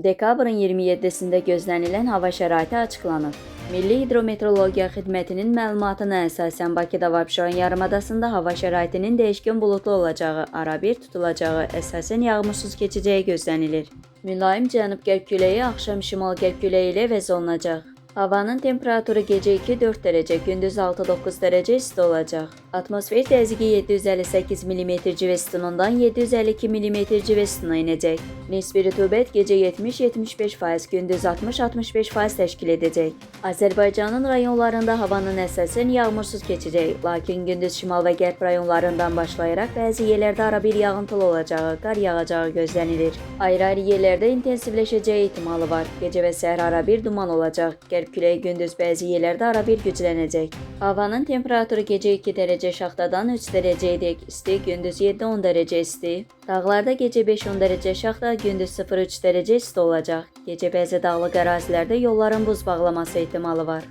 Dekabrın 27-sində gözlənilən hava şəraiti açıqlanıb. Milli Hidrometeorologiya Xidmətinin məlumatına əsasən Bakıda və Abşeron yarımadasında hava şəraitinin dəyişkən buludlu olacağı, arabir tutulacağı, əsasən yağmursuz keçəcəyi gözlənilir. Mülayim cənub-qərb küləyi axşam şimal-qərb küləyi ilə əvəz olunacaq. Havanın temperaturu gecə 2-4 dərəcə, gündüz 6-9 dərəcə isti olacaq. Atmosfer təzyiqi 758 mm civə sütunundan 752 mm civə sütuna inəcək. Nisbi rütubət gecə 70-75%, gündüz 60-65% təşkil edəcək. Azərbaycanın rayonlarında havanın əsasən yağmursuz keçəcək, lakin gündüz şimal və qərb rayonlarından başlayaraq bəzi yerlərdə arabir yağıntılı olacağı, qar yağacağı gözlənilir. Ayrı-ayrı yerlərdə intensivləşəcəyi ehtimalı var. Gecə və səhər arabir duman olacaq. Qərb küləyi gündüz bəzi yerlərdə arabir güclənəcək. Havanın temperaturu gecə 2 dərəcə şaxtadan 3 dərəcəyədək isti, gündüz 7-10 dərəcə isti. Dağlarda gecə 5-10 dərəcə şaxta, gündüz 0-3 dərəcə isti olacaq. Gecə bəzi dağlıq ərazilərdə yolların buz bağlaması ehtimalı var.